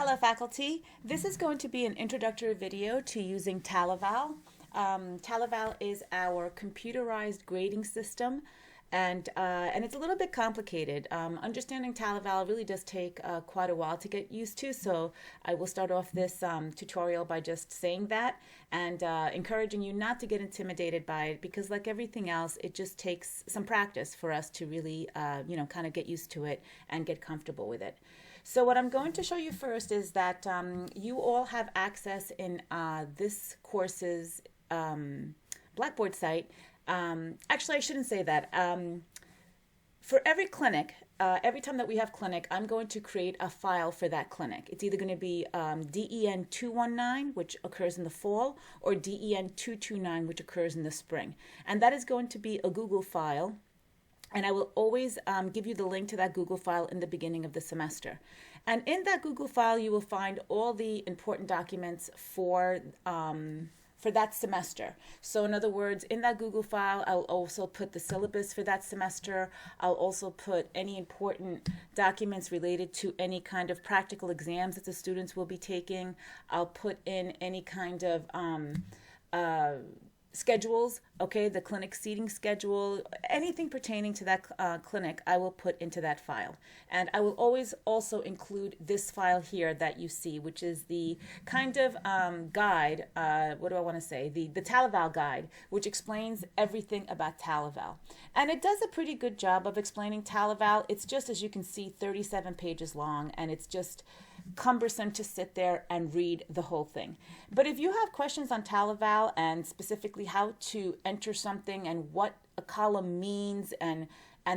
Hello faculty, this is going to be an introductory video to using TalEval. TalEval is our computerized grading system, and it's a little bit complicated. Understanding TalEval really does take quite a while to get used to, so I will start off this tutorial by just saying that and encouraging you not to get intimidated by it, because like everything else, it just takes some practice for us to really kind of get used to it and get comfortable with it. So what I'm going to show you first is that you all have access in this course's Blackboard site. Actually, I shouldn't say that. For every clinic, every time that we have clinic, I'm going to create a file for that clinic. It's either going to be DEN 219, which occurs in the fall, or DEN 229, which occurs in the spring. And that is going to be a Google file. And I will always give you the link to that Google file in the beginning of the semester. And in that Google file, you will find all the important documents for that semester. So in other words, in that Google file, I'll also put the syllabus for that semester. I'll also put any important documents related to any kind of practical exams that the students will be taking. I'll put in any kind of schedules, okay, the clinic seating schedule, anything pertaining to that clinic, I will put into that file. And I will always also include this file here that you see, which is the kind of guide, what do I want to say, the TalEval guide, which explains everything about TalEval. And it does a pretty good job of explaining TalEval. It's just, as you can see, 37 pages long, and it's just cumbersome to sit there and read the whole thing. But if you have questions on TalEval and specifically how to enter something and what a column means and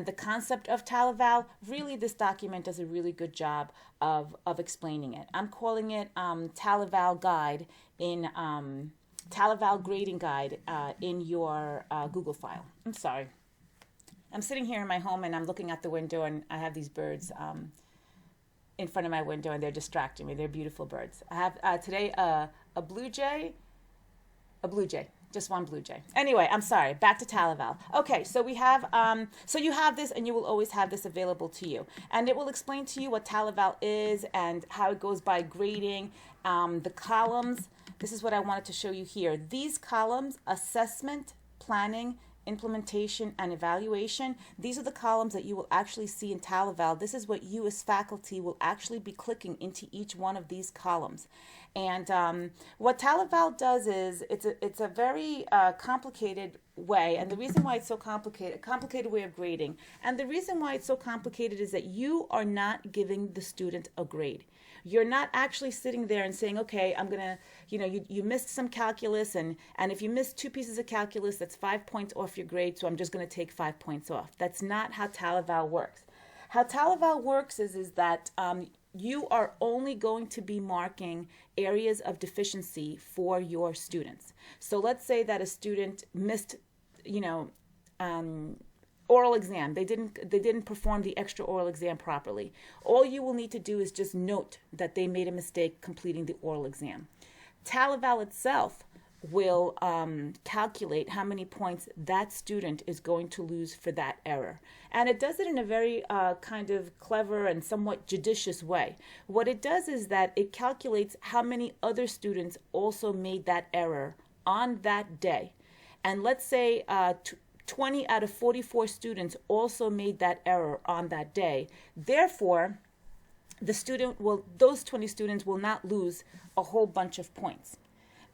the concept of TalEval, really this document does a really good job of explaining it. I'm calling it TalEval guide in TalEval grading guide in your Google file. I'm sorry. I'm sitting here in my home and I'm looking out the window and I have these birds in front of my window and they're distracting me. They're beautiful birds. I have today a blue jay, just one blue jay. Anyway, I'm sorry, back to TalEval. Okay, so we have, so you have this and you will always have this available to you. And it will explain to you what TalEval is and how it goes by grading, the columns. This is what I wanted to show you here. These columns, assessment, planning, implementation, and evaluation. These are the columns that you will actually see in TalEval. This is what you as faculty will actually be clicking into each one of these columns. And what TalEval does is it's a very complicated way, and the reason why it's so complicated way of grading, and the reason why it's so complicated is that you are not giving the student a grade. You're not actually sitting there and saying, okay, I'm gonna, you missed some calculus, and if you missed 2 pieces of calculus, that's 5 points off your grade, so I'm just gonna take 5 points off. That's not how TalEval works. How TalEval works is that you are only going to be marking areas of deficiency for your students. So let's say that a student missed, oral exam. They didn't perform the extra oral exam properly. All you will need to do is just note that they made a mistake completing the oral exam. TalEval itself will calculate how many points that student is going to lose for that error. And it does it in a very kind of clever and somewhat judicious way. What it does is that it calculates how many other students also made that error on that day. And let's say 20 out of 44 students also made that error on that day. Therefore, those 20 students will not lose a whole bunch of points.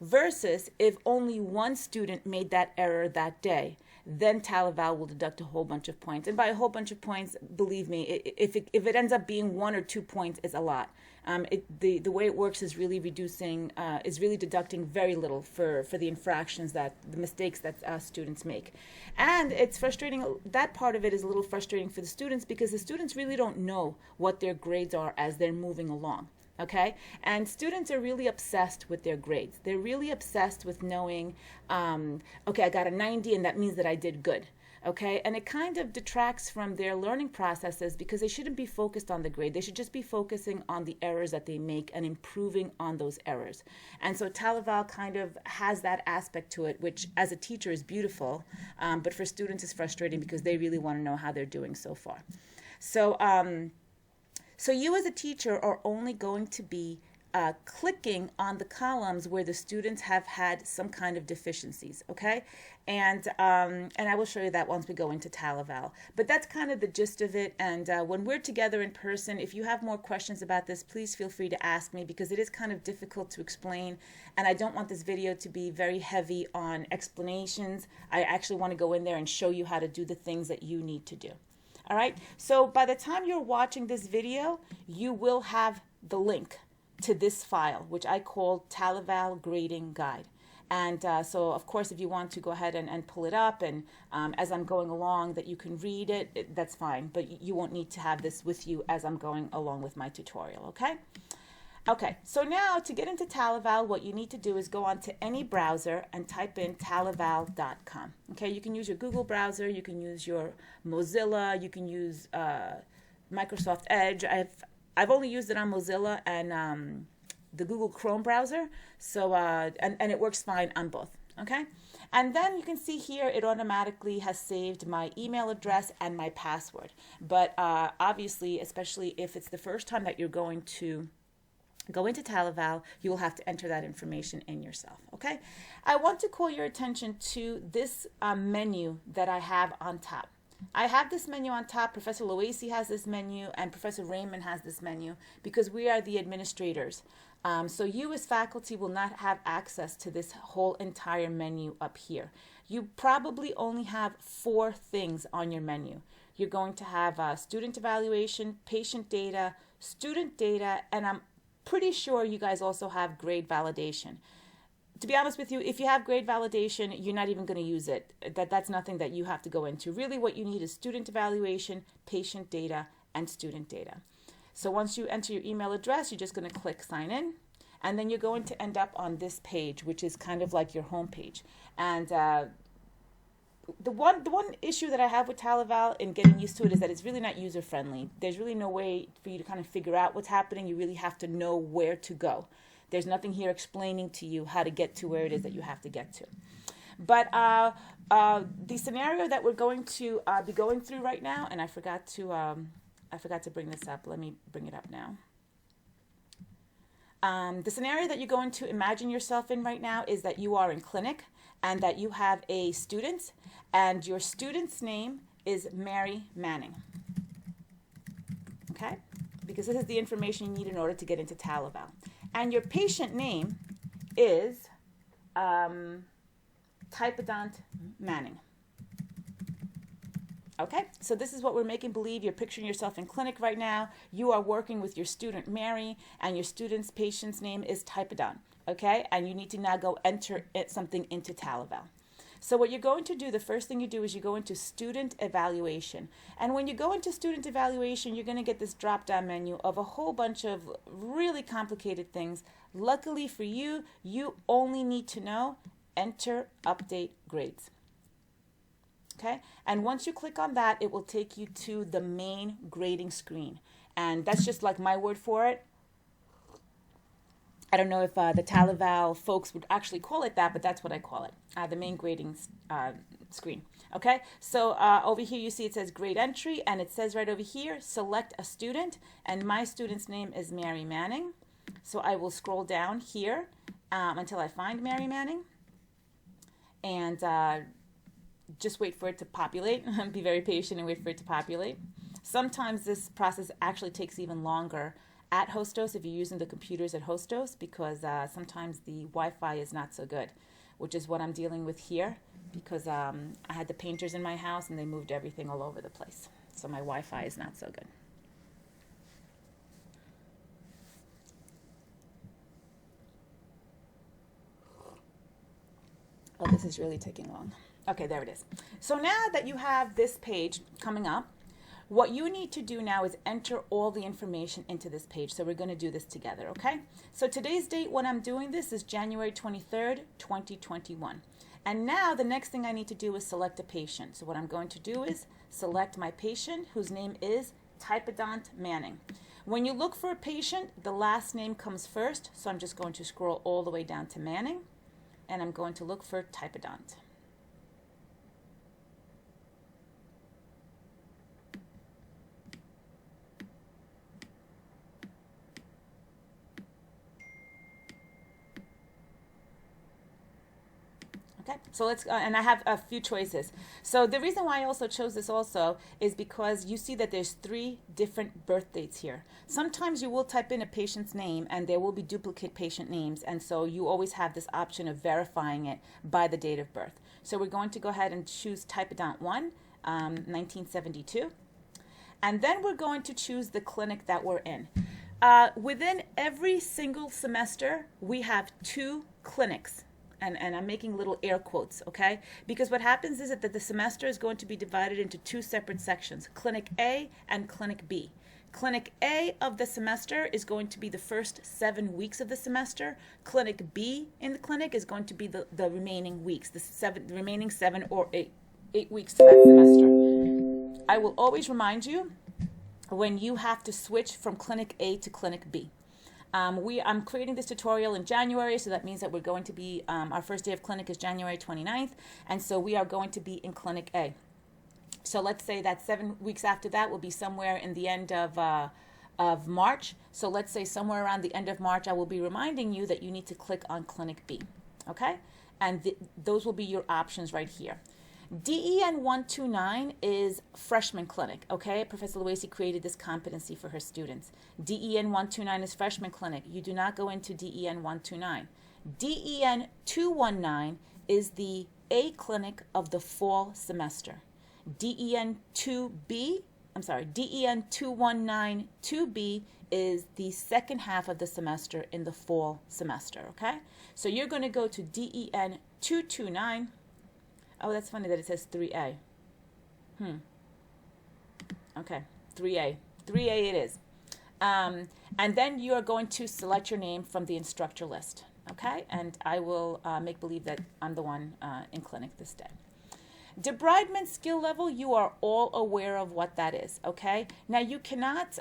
Versus if only one student made that error that day, then TalEval will deduct a whole bunch of points. And by a whole bunch of points, believe me, if it ends up being 1 or 2 points, it's a lot. The way it works is really deducting very little for the infractions, the mistakes that students make. And it's frustrating, that part of it is a little frustrating for the students because the students really don't know what their grades are as they're moving along. Okay, and students are really obsessed with their grades. They're really obsessed with knowing, okay, I got a 90 and that means that I did good. Okay, and it kind of detracts from their learning processes because they shouldn't be focused on the grade. They should just be focusing on the errors that they make and improving on those errors. And so TalEval kind of has that aspect to it, which as a teacher is beautiful, but for students is frustrating because they really want to know how they're doing so far. So you as a teacher are only going to be clicking on the columns where the students have had some kind of deficiencies, okay? And I will show you that once we go into TalEval. But that's kind of the gist of it. And when we're together in person, if you have more questions about this, please feel free to ask me, because it is kind of difficult to explain. And I don't want this video to be very heavy on explanations. I actually want to go in there and show you how to do the things that you need to do. All right, so by the time you're watching this video, you will have the link to this file, which I call TalEval Grading Guide. And so, of course, if you want to go ahead and pull it up, and as I'm going along that you can read it, that's fine. But you won't need to have this with you as I'm going along with my tutorial, okay? Okay, so now to get into TalEval, what you need to do is go on to any browser and type in TalEval.com. Okay, you can use your Google browser, you can use your Mozilla, you can use Microsoft Edge. I've only used it on Mozilla and the Google Chrome browser, so and it works fine on both. Okay, and then you can see here it automatically has saved my email address and my password. But obviously, especially if it's the first time that you're going to go into TalEval, you will have to enter that information in yourself, okay? I want to call your attention to this menu that I have on top. I have this menu on top. Professor Loacy has this menu, and Professor Raymond has this menu, because we are the administrators. So you as faculty will not have access to this whole entire menu up here. You probably only have 4 things on your menu. You're going to have student evaluation, patient data, student data, and I'm pretty sure you guys also have grade validation. To be honest with you, if you have grade validation, you're not even going to use it. That's nothing that you have to go into. Really what you need is student evaluation, patient data, and student data. So once you enter your email address, you're just going to click sign in, and then you're going to end up on this page, which is kind of like your home page. And the one issue that I have with TalEval and getting used to it is that it's really not user friendly. There's really no way for you to kind of figure out what's happening. You really have to know where to go. There's nothing here explaining to you how to get to where it is that you have to get to. But the scenario that we're going to be going through right now, and I forgot to bring this up. Let me bring it up now. The scenario that you're going to imagine yourself in right now is that you are in clinic and that you have a student, and your student's name is Mary Manning. Okay? Because this is the information you need in order to get into TalEval. And your patient name is Typodont Manning. Okay, so this is what we're making believe. You're picturing yourself in clinic right now. You are working with your student Mary, and your student's patient's name is Typodont. Okay, and you need to now go enter something into TalEval. So what you're going to do, the first thing you do is you go into student evaluation. And when you go into student evaluation, you're going to get this drop-down menu of a whole bunch of really complicated things. Luckily for you, you only need to know enter, update, grades. Okay, and once you click on that, it will take you to the main grading screen. And that's just like my word for it. I don't know if the TalEval folks would actually call it that, but that's what I call it, the main grading screen. Okay, so over here you see it says grade entry, and it says right over here, select a student, and my student's name is Mary Manning. So I will scroll down here until I find Mary Manning, and just wait for it to populate. Be very patient and wait for it to populate. Sometimes this process actually takes even longer at Hostos if you're using the computers at Hostos, because sometimes the Wi-Fi is not so good, which is what I'm dealing with here, because I had the painters in my house and they moved everything all over the place. So my Wi-Fi is not so good. Oh, this is really taking long. Okay, there it is. So now that you have this page coming up, what you need to do now is enter all the information into this page. So we're going to do this together, okay? So today's date when I'm doing this is January 23rd, 2021. And now the next thing I need to do is select a patient. So what I'm going to do is select my patient, whose name is Typodont Manning. When you look for a patient, the last name comes first. So I'm just going to scroll all the way down to Manning, and I'm going to look for Typodont. Okay, so let's, and I have a few choices. So the reason why I also chose this also is because you see that there's 3 different birth dates here. Sometimes you will type in a patient's name and there will be duplicate patient names, and so you always have this option of verifying it by the date of birth. So we're going to go ahead and choose typodont 1, 1972. And then we're going to choose the clinic that we're in. Within every single semester, we have 2 clinics. And I'm making little air quotes, okay? Because what happens is that the semester is going to be divided into 2 separate sections, Clinic A and Clinic B. Clinic A of the semester is going to be the first 7 weeks of the semester. Clinic B in the clinic is going to be the remaining weeks, the remaining 7 or 8 weeks to that semester. I will always remind you when you have to switch from Clinic A to Clinic B. I'm creating this tutorial in January, so that means that we're going to be, our first day of clinic is January 29th, and so we are going to be in Clinic A. So let's say that 7 weeks after that will be somewhere in the end of March. So let's say somewhere around the end of March, I will be reminding you that you need to click on Clinic B, okay? And those will be your options right here. DEN 129 is freshman clinic, okay? Professor Loisi created this competency for her students. DEN 129 is freshman clinic. You do not go into DEN 129. DEN 219 is the A clinic of the fall semester. DEN 2B, DEN 219 2B is the second half of the semester in the fall semester, okay? So you're going to go to DEN 229. Oh, that's funny that it says 3A. Okay, 3A. 3A it is. And then you are going to select your name from the instructor list, okay? And I will make believe that I'm the one in clinic this day. Debridement skill level, you are all aware of what that is, okay? Now you cannot,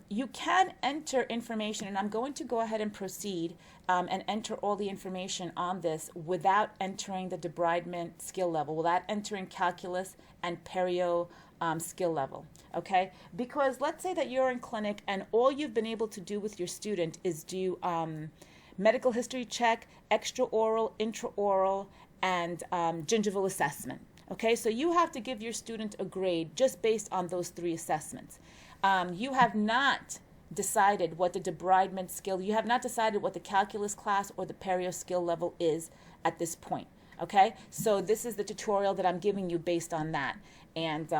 you can enter information, and I'm going to go ahead and proceed and enter all the information on this without entering the debridement skill level, without entering calculus and perio skill level, okay? Because let's say that you're in clinic and all you've been able to do with your student is do medical history check, extraoral, intraoral, and gingival assessment. Okay, so you have to give your student a grade just based on those 3 assessments. You have not decided what the debridement skill, you have not decided what the calculus class or the perio skill level is at this point. Okay, so this is the tutorial that I'm giving you based on that. And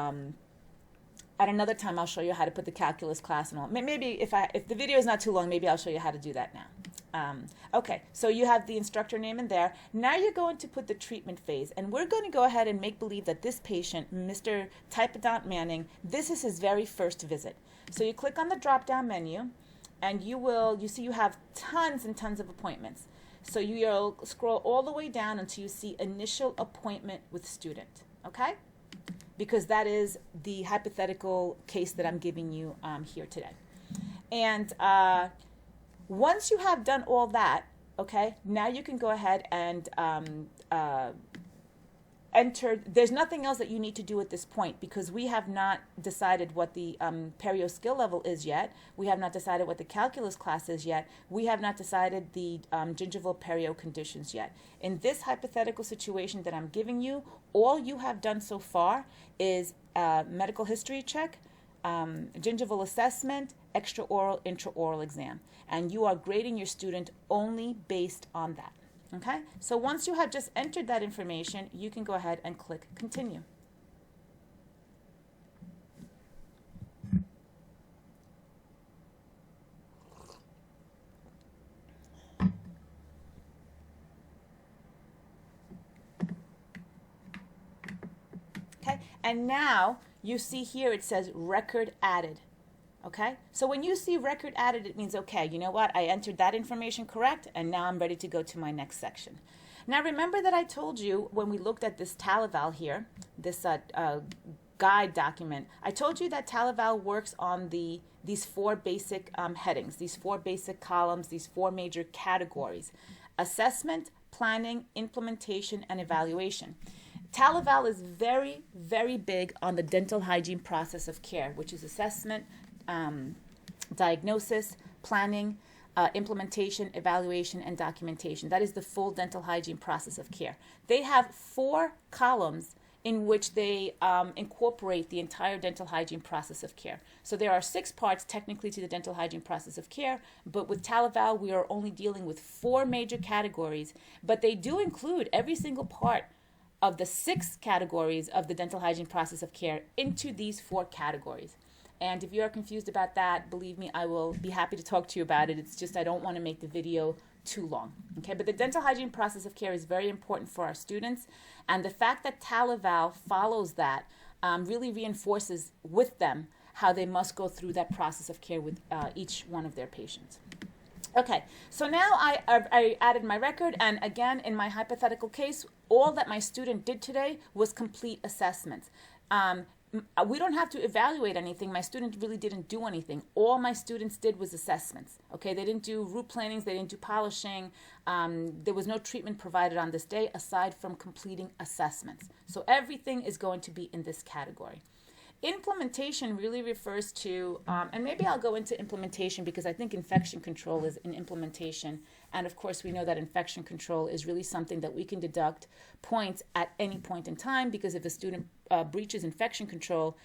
at another time, I'll show you how to put the calculus class and all. Maybe if the video is not too long, maybe I'll show you how to do that now. Okay, so you have the instructor name in there. Now you're going to put the treatment phase, and we're going to go ahead and make believe that this patient, Mr. Typodont Manning, this is his very first visit. So you click on the drop-down menu, and you see you have tons and tons of appointments. So you'll scroll all the way down until you see initial appointment with student, okay? Because that is the hypothetical case that I'm giving you here today. And once you have done all that, okay, now you can go ahead and enter. There's nothing else that you need to do at this point because we have not decided what the perio skill level is yet. We have not decided what the calculus class is yet. We have not decided the gingival perio conditions yet. In this hypothetical situation that I'm giving you, all you have done so far is medical history check, gingival assessment, extraoral, intraoral exam. And you are grading your student only based on that. Okay? So once you have just entered that information, you can go ahead and click continue. Okay? And now you see here it says record added. Okay, so when you see record added, it means, okay, you know what? I entered that information correct, and now I'm ready to go to my next section. Now, remember that I told you when we looked at this TalEval here, this guide document, I told you that TalEval works on these 4 basic headings, these 4 basic columns, these 4 major categories: assessment, planning, implementation, and evaluation. TalEval is very, very big on the dental hygiene process of care, which is assessment, diagnosis, planning, implementation, evaluation, and documentation. That is the full dental hygiene process of care. They have 4 columns in which they incorporate the entire dental hygiene process of care. So there are 6 parts technically to the dental hygiene process of care, but with TalEval we are only dealing with 4 major categories, but they do include every single part of the 6 categories of the dental hygiene process of care into these 4 categories. And if you are confused about that, believe me, I will be happy to talk to you about it. It's just I don't want to make the video too long. Okay, but the dental hygiene process of care is very important for our students, and the fact that TalEval follows that really reinforces with them how they must go through that process of care with each one of their patients. Okay, so now I added my record, and again, in my hypothetical case, all that my student did today was complete assessments. We don't have to evaluate anything. My student really didn't do anything. All my students did was assessments. Okay, they didn't do root plannings, they didn't do polishing. There was no treatment provided on this day aside from completing assessments. So everything is going to be in this category. Implementation really refers to, and maybe I'll go into implementation because I think infection control is an implementation. And of course, we know that infection control is really something that we can deduct points at any point in time, because if a student breaches infection control,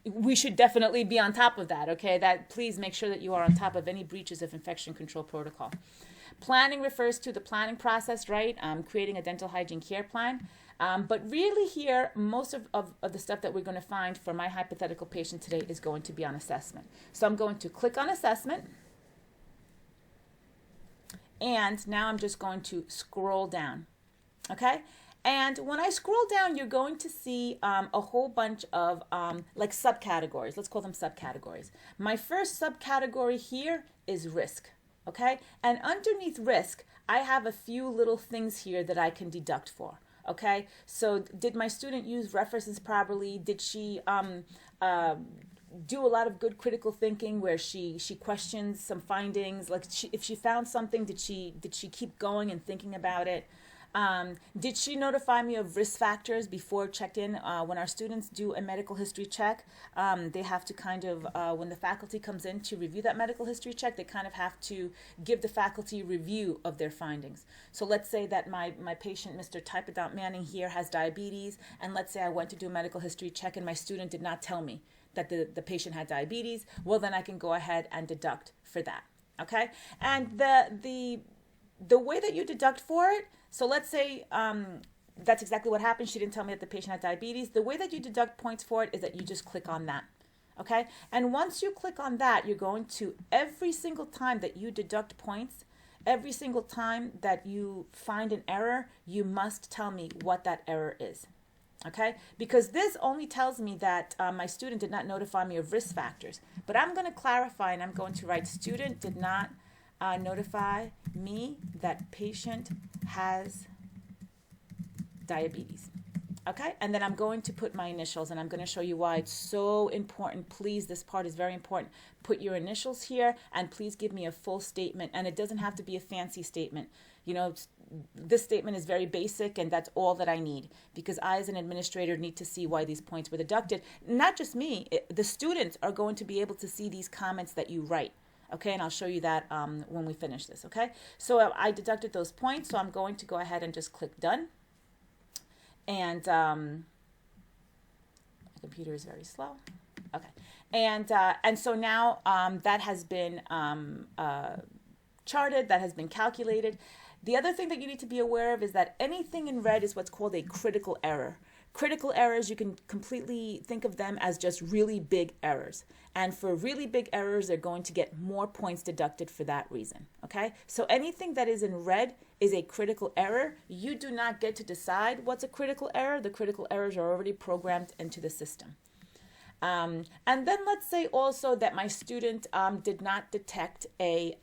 we should definitely be on top of that, okay? Please make sure that you are on top of any breaches of infection control protocol. Planning refers to the planning process, right? Creating a dental hygiene care plan. But really here, most of the stuff that we're going to find for my hypothetical patient today is going to be on assessment. So I'm going to click on assessment. And now I'm just going to scroll down. Okay? And when I scroll down, you're going to see a whole bunch of like subcategories. Let's call them subcategories. My first subcategory here is risk. Okay? And underneath risk, I have a few little things here that I can deduct for. Okay, so did my student use references properly? Did she do a lot of good critical thinking where she questions some findings? Like if she found something, did she keep going and thinking about it? Did she notify me of risk factors before check-in? When our students do a medical history check, they have to kind of, when the faculty comes in to review that medical history check, they kind of have to give the faculty a review of their findings. So let's say that my patient, Mr. Typodont Manning here, has diabetes, and let's say I went to do a medical history check and my student did not tell me that the patient had diabetes. Well, then I can go ahead and deduct for that, okay? And the way that you deduct for it, so let's say that's exactly what happened. She didn't tell me that the patient had diabetes. The way that you deduct points for it is that you just click on that, okay? And once you click on that, you're going to, every single time that you deduct points, every single time that you find an error, you must tell me what that error is, okay? Because this only tells me that my student did not notify me of risk factors. But I'm going to clarify, and I'm going to write student did not notify me that patient has diabetes. Okay, and then I'm going to put my initials, and I'm going to show you why it's so important. Please, this part is very important. Put your initials here, and please give me a full statement, and it doesn't have to be a fancy statement. You know, this statement is very basic, and that's all that I need, because I, as an administrator, need to see why these points were deducted. Not just me, the students are going to be able to see these comments that you write. Okay, and I'll show you that when we finish this, okay? So I deducted those points, so I'm going to go ahead and just click done. And my computer is very slow. Okay, and so now that has been charted, that has been calculated. The other thing that you need to be aware of is that anything in red is what's called a critical error. Critical errors, you can completely think of them as just really big errors. And for really big errors, they're going to get more points deducted for that reason, okay? So anything that is in red is a critical error. You do not get to decide what's a critical error. The critical errors are already programmed into the system. And then let's say also that my student did not detect a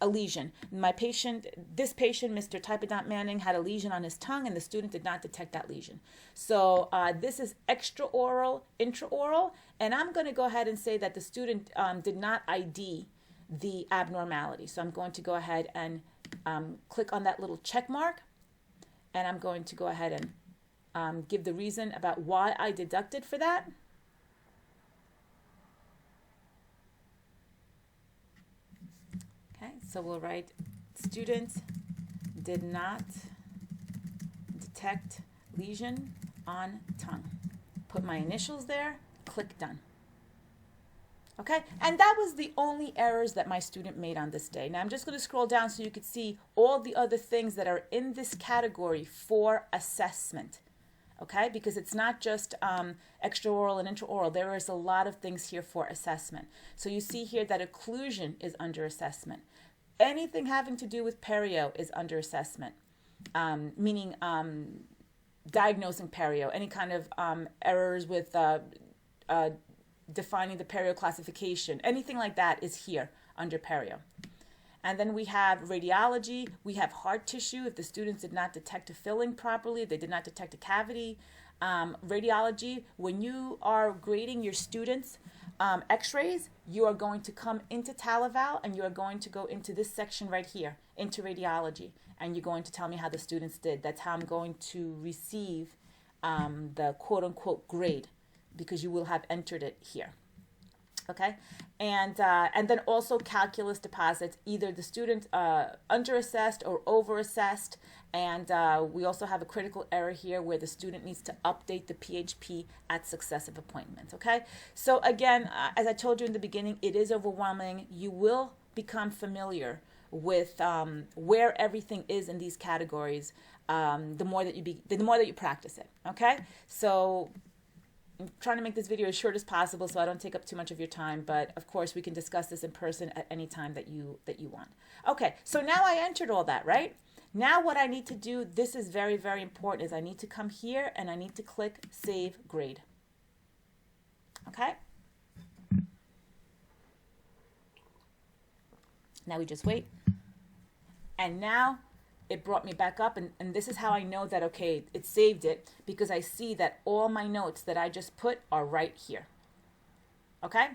lesion. This patient, Mr. Typodont Manning, had a lesion on his tongue, and the student did not detect that lesion. So this is extraoral, intraoral, and I'm going to go ahead and say that the student did not ID the abnormality. So I'm going to go ahead and click on that little check mark, and I'm going to go ahead and give the reason about why I deducted for that. So we'll write student did not detect lesion on tongue. Put my initials there, click done. Okay, and that was the only errors that my student made on this day. Now I'm just going to scroll down so you could see all the other things that are in this category for assessment. Okay, because it's not just extraoral and intraoral. There is a lot of things here for assessment. So you see here that occlusion is under assessment. Anything having to do with perio is under assessment, meaning diagnosing perio, any kind of errors with defining the perio classification, anything like that is here under perio. And then we have radiology, we have hard tissue if the students did not detect a filling properly, they did not detect a cavity. Radiology, when you are grading your students' x-rays, you are going to come into TalEval and you are going to go into this section right here, into radiology, and you're going to tell me how the students did. That's how I'm going to receive the quote-unquote grade, because you will have entered it here. Okay, and then also calculus deposits, either the student under-assessed or over-assessed, and we also have a critical error here where the student needs to update the PHP at successive appointments. Okay, so again, as I told you in the beginning, it is overwhelming. You will become familiar with where everything is in these categories the more that you practice it. Okay, so I'm trying to make this video as short as possible so I don't take up too much of your time, but of course we can discuss this in person at any time that you want. Okay, so now I entered all that, right? Now what I need to do, this is very, very important, is I need to come here and I need to click Save Grade. Okay? Now we just wait. And now it brought me back up, and this is how I know that, okay, it saved it, because I see that all my notes that I just put are right here. Okay?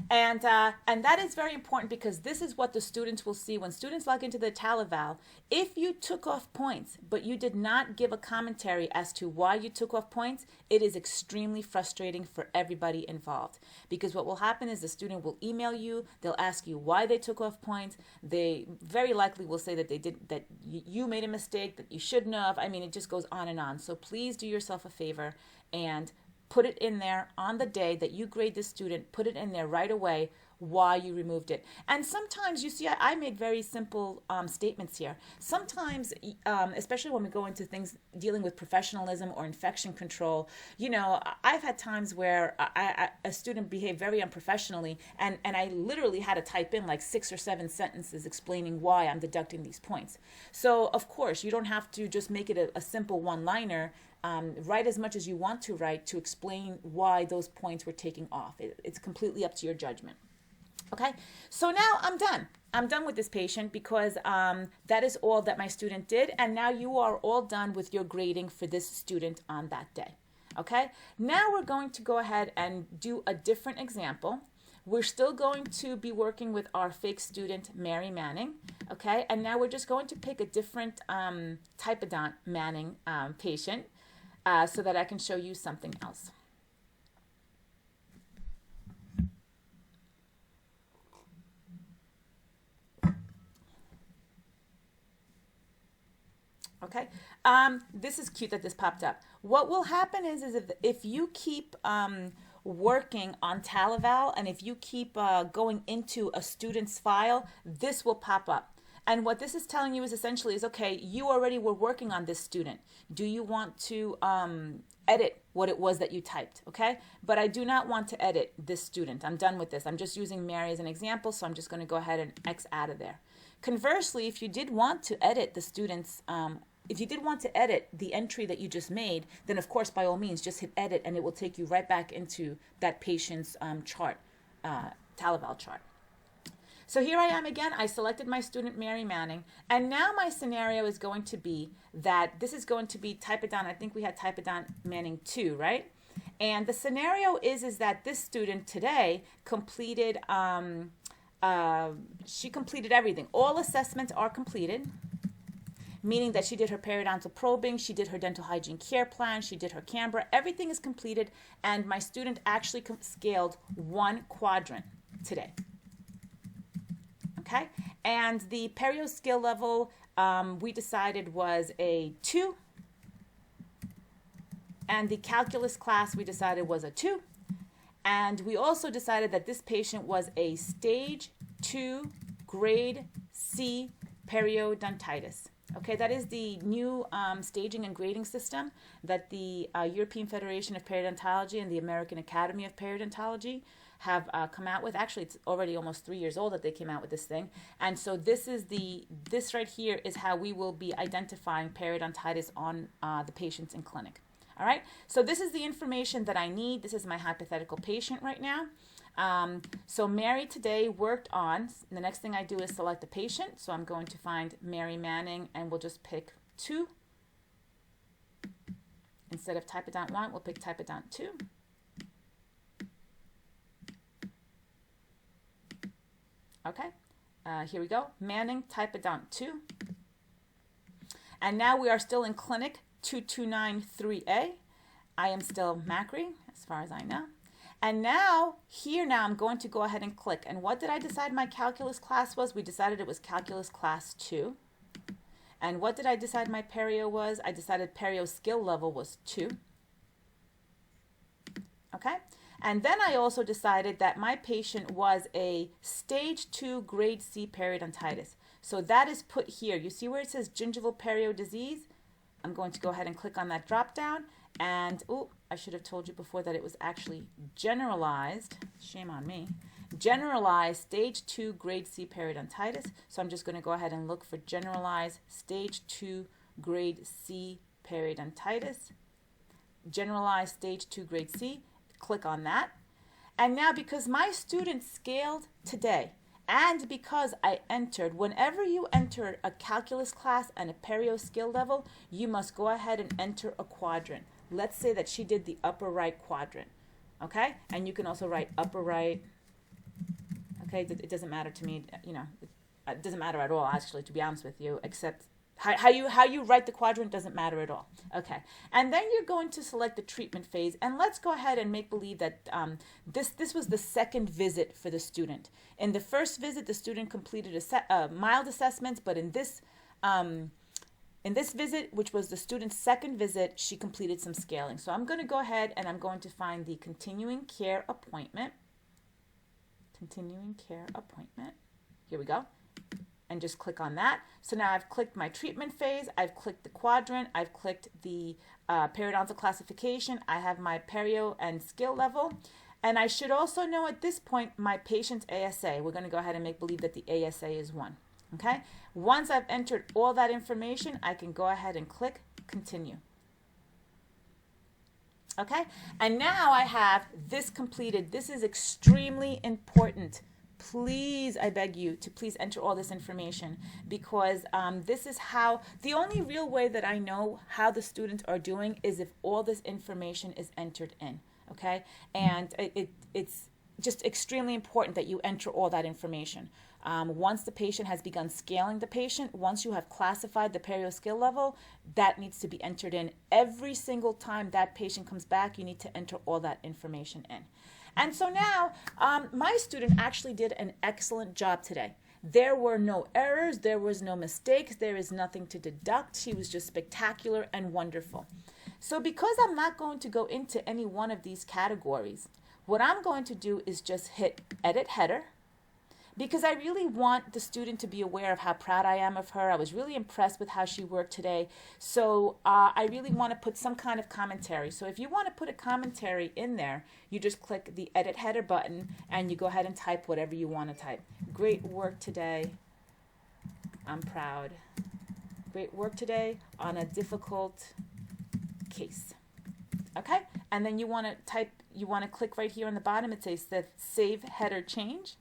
And that is very important, because this is what the students will see when students log into the TalEval. If you took off points, but you did not give a commentary as to why you took off points, it is extremely frustrating for everybody involved. Because what will happen is the student will email you, they'll ask you why they took off points. They very likely will say that you made a mistake, that you shouldn't have. I mean, it just goes on and on. So please do yourself a favor and put it in there on the day that you grade the student. Put it in there right away why you removed it. And sometimes, you see, I made very simple statements here. Sometimes, especially when we go into things dealing with professionalism or infection control, you know, I've had times where a student behaved very unprofessionally, and I literally had to type in like 6 or 7 sentences explaining why I'm deducting these points. So, of course, you don't have to just make it a simple one-liner. Write as much as you want to write to explain why those points were taken off. It's completely up to your judgment. Okay, so now I'm done. I'm done with this patient, because that is all that my student did, and now you are all done with your grading for this student on that day. Okay, now we're going to go ahead and do a different example. We're still going to be working with our fake student, Mary Manning, okay, and now we're just going to pick a different typodont Manning patient so that I can show you something else. Okay, this is cute that this popped up. What will happen is if you keep working on TalEval, and if you keep going into a student's file, this will pop up. And what this is telling you is essentially is, okay, you already were working on this student. Do you want to edit what it was that you typed, okay? But I do not want to edit this student. I'm done with this. I'm just using Mary as an example, so I'm just going to go ahead and X out of there. Conversely, if you did want to edit the student's, if you did want to edit the entry that you just made, then of course, by all means, just hit edit and it will take you right back into that patient's chart, TalEval chart. So here I am again. I selected my student, Mary Manning, and now my scenario is going to be that this is going to be typodont. I think we had typodont Manning 2, right? And the scenario is that this student today completed, she completed everything. All assessments are completed, meaning that she did her periodontal probing, she did her dental hygiene care plan, she did her Canberra, everything is completed, and my student actually scaled 1 quadrant today. Okay, And the perio skill level we decided was a 2. And the calculus class we decided was a 2. And we also decided that this patient was a stage 2 grade C periodontitis. Okay, that is the new staging and grading system that the European Federation of Periodontology and the American Academy of Periodontology have come out with. Actually, it's already almost 3 years old that they came out with this thing. And so this right here is how we will be identifying periodontitis on the patients in clinic. All right, so this is the information that I need. This is my hypothetical patient right now. So Mary today worked on, the next thing I do is select a patient. So I'm going to find Mary Manning and we'll just pick 2. Instead of typodont 1, we'll pick typodont 2. Okay, here we go. Manning, typodont 2. And now we are still in clinic 2293A. I am still Macri, as far as I know. And now, I'm going to go ahead and click. And what did I decide my calculus class was? We decided it was calculus class 2. And what did I decide my perio was? I decided perio skill level was 2. Okay? And then I also decided that my patient was a stage 2 grade C periodontitis. So that is put here. You see where it says gingival perio disease? I'm going to go ahead and click on that drop down. And, I should have told you before that it was actually generalized. Shame on me. Generalized stage 2 grade C periodontitis. So I'm just going to go ahead and look for generalized stage 2 grade C periodontitis. Generalized stage 2 grade C. Click on that. And now because my student scaled today, and because I entered, whenever you enter a calculus class and a perio skill level, you must go ahead and enter a quadrant. Let's say that she did the upper right quadrant, okay? And you can also write upper right, okay? It doesn't matter to me, it doesn't matter at all, actually, to be honest with you, except how you write the quadrant doesn't matter at all. Okay, and then you're going to select the treatment phase, and let's go ahead and make believe that this was the second visit for the student. In the first visit, the student completed mild assessments, but in this visit, which was the student's second visit, she completed some scaling. So I'm going to go ahead and I'm going to find the continuing care appointment. Continuing care appointment. Here we go. And just click on that. So now I've clicked my treatment phase, I've clicked the quadrant, I've clicked the periodontal classification, I have my perio and skill level, and I should also know at this point my patient's ASA. We're going to go ahead and make believe that the ASA is 1. Okay? Once I've entered all that information, I can go ahead and click continue. Okay? And now I have this completed. This is extremely important. Please, I beg you to please enter all this information, because this is how, the only real way that I know how the students are doing is if all this information is entered in, okay? And it's just extremely important that you enter all that information. Once the patient has begun scaling the patient, once you have classified the perio skill level, that needs to be entered in. Every single time that patient comes back, you need to enter all that information in. And so now, my student actually did an excellent job today. There were no errors, there was no mistakes, there is nothing to deduct. She was just spectacular and wonderful. So because I'm not going to go into any one of these categories, what I'm going to do is just hit Edit Header, because I really want the student to be aware of how proud I am of her. I was really impressed with how she worked today. So I really want to put some kind of commentary. So if you want to put a commentary in there, you just click the Edit Header button and you go ahead and type whatever you want to type. Great work today. I'm proud. Great work today on a difficult case. Okay? And then you want to click right here on the bottom. It says the Save Header Change.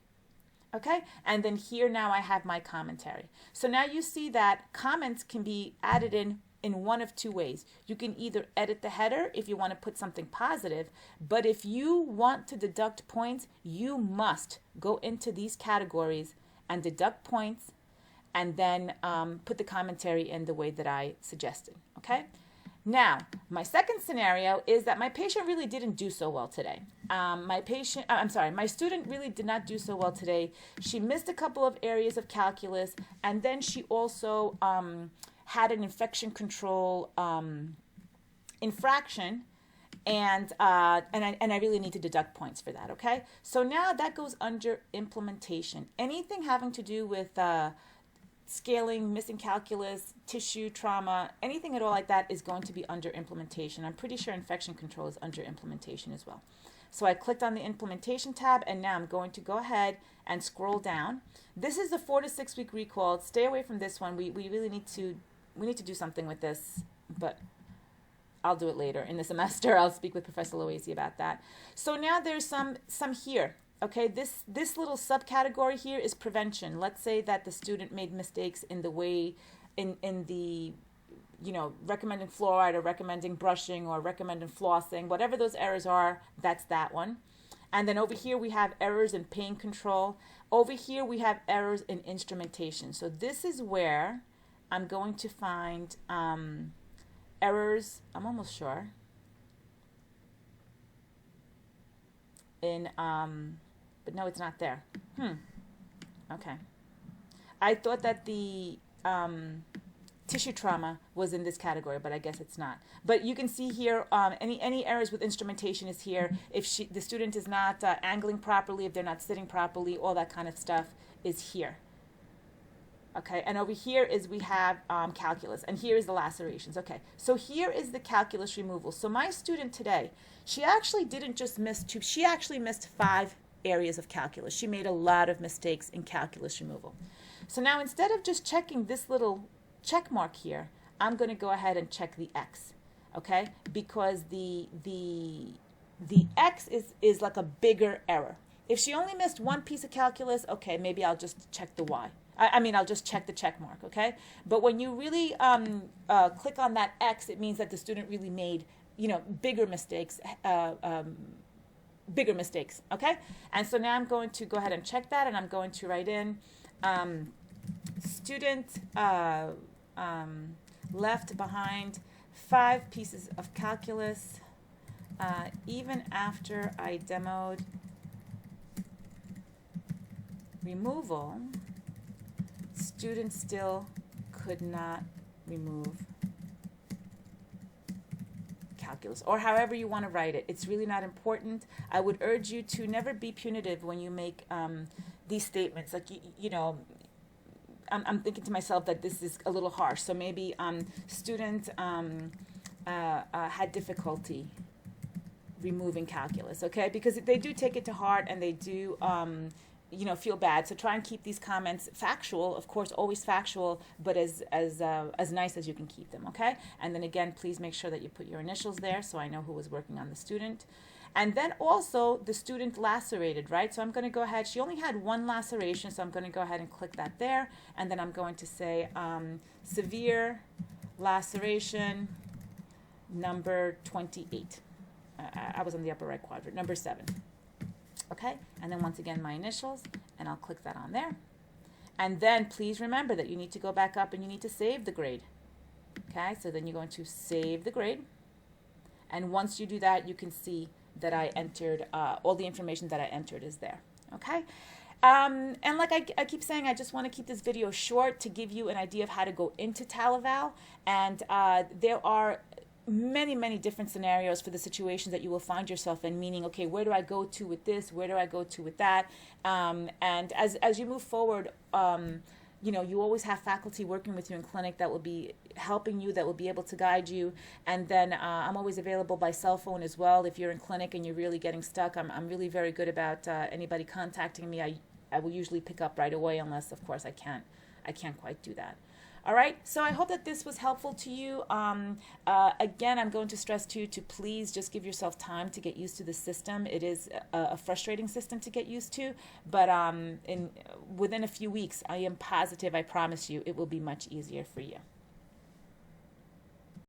Okay, and then here now I have my commentary. So now you see that comments can be added in one of two ways. You can either edit the header if you want to put something positive, but if you want to deduct points, you must go into these categories and deduct points and then put the commentary in the way that I suggested. Okay, Now, my second scenario is that my patient really didn't do so well today. My student really did not do so well today. She missed a couple of areas of calculus, and then she also had an infection control infraction, and I really need to deduct points for that, okay? So now that goes under implementation. Anything having to do with scaling, missing calculus, tissue, trauma, anything at all like that is going to be under implementation. I'm pretty sure infection control is under implementation as well. So I clicked on the implementation tab, and now I'm going to go ahead and scroll down. This is the 4 to 6 week recall. Stay away from this one. We really need to do something with this, but I'll do it later in the semester. I'll speak with Professor Loisi about that. So now there's some here. Okay, this little subcategory here is prevention. Let's say that the student made mistakes in the way, in the, recommending fluoride or recommending brushing or recommending flossing, whatever those errors are, that's that one. And then over here we have errors in pain control. Over here we have errors in instrumentation. So this is where I'm going to find errors, I'm almost sure, in but no, it's not there. Okay. I thought that the tissue trauma was in this category, but I guess it's not. But you can see here, any errors with instrumentation is here. If the student is not angling properly, if they're not sitting properly, all that kind of stuff is here. Okay, and over here is we have calculus, and here is the lacerations. Okay, so here is the calculus removal. So my student today, she actually didn't just miss two, she actually missed 5 areas of calculus. She made a lot of mistakes in calculus removal. So now instead of just checking this little check mark here, I'm going to go ahead and check the X, okay? Because the X is like a bigger error. If she only missed one piece of calculus, okay, maybe I'll just check the Y. I'll just check the check mark, okay? But when you really click on that X, it means that the student really made, bigger mistakes, okay? And so now I'm going to go ahead and check that, and I'm going to write in student left behind 5 pieces of calculus, even after I demoed removal, student still could not remove calculus, or however you want to write it. It's really not important. I would urge you to never be punitive when you make these statements. Like, I'm thinking to myself that this is a little harsh. So maybe student had difficulty removing calculus, okay? Because they do take it to heart, and they do feel bad. So try and keep these comments factual, of course, always factual, but as nice as you can keep them, okay? And then again, please make sure that you put your initials there so I know who was working on the student. And then also the student lacerated, right? So I'm going to go ahead, she only had 1 laceration, so I'm going to go ahead and click that there, and then I'm going to say severe laceration number 28. I was on the upper right quadrant, number 7. Okay, and then once again my initials, and I'll click that on there. And then please remember that you need to go back up and you need to save the grade. Okay, so then you're going to save the grade, and once you do that, you can see that I entered, all the information that I entered is there. Okay, and like I keep saying, I just want to keep this video short to give you an idea of how to go into TalEval, and there are many different scenarios for the situations that you will find yourself in, meaning, okay, where do I go to with this? Where do I go to with that? And as you move forward, you always have faculty working with you in clinic that will be helping you, that will be able to guide you. And then I'm always available by cell phone as well. If you're in clinic and you're really getting stuck, I'm really very good about anybody contacting me. I will usually pick up right away, unless, of course, I can't quite do that. All right, so I hope that this was helpful to you. Again, I'm going to stress to you to please just give yourself time to get used to the system. It is a frustrating system to get used to, but within a few weeks, I am positive, I promise you, it will be much easier for you.